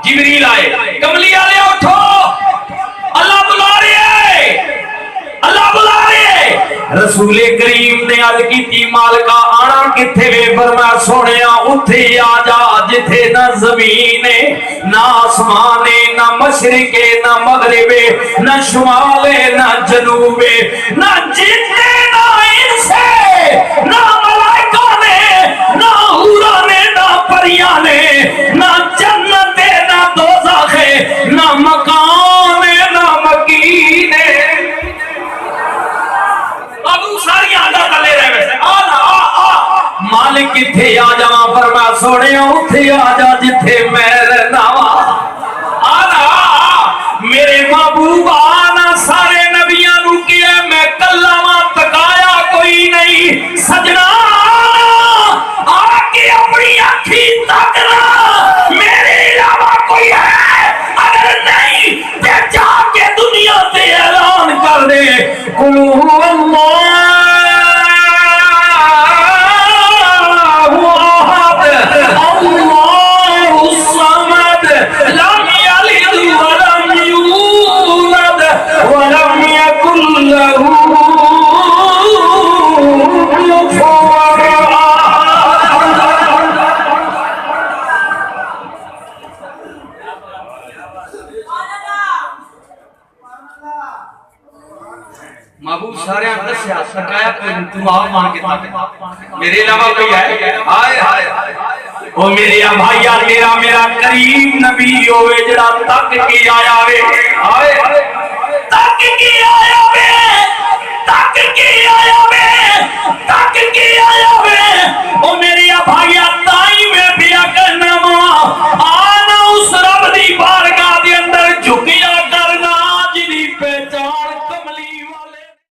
جبریل آئے، کملی والے اٹھو، اللہ بلا رہے ہیں، اللہ بلا رہے ہیں۔ رسول کریم نے عرض کی مالکا آنا کتھے وے؟ فرمایا سونیا اتھے آ جا جتھے نہ زمین نہ آسمان نہ مشرق نہ مغرب نہ شمال نہ جنوب نہ جن نہ انس نہ ملائکہ نے نہ حورا نے نہ پریاں نے نہ جنت نہ دوزخ نہ مکان نہ مکین۔ ابو ساری عادت لے رہے ویسے مالک کتھے آ جاواں؟ فرمایا سونے اتھے آ جا جتھے میں رہنا وا۔ آنا میرے محبوب آنا سارے نبیاں نو کیا میں کلا ماں تکایا کوئی نہیں سجنا آ کے اپنی آنکھی تکنا میرے علاوہ کوئی ہے؟ اگر نہیں تے جا کے دنیا تے اعلان کر دے قل هو اللہ محبوب سارے اندر سے سکایا کوئی تم آپ مان کے تاکہ میرے علاوہ کوئی ہے؟ آئے آئے او میرے بھائیہ میرا کریم نبی ہوئے جڑا تک کی آیا وے، آئے تک کی آیا وے، تک کی آیا وے، تک کی آیا وے۔ او میرے بھائیہ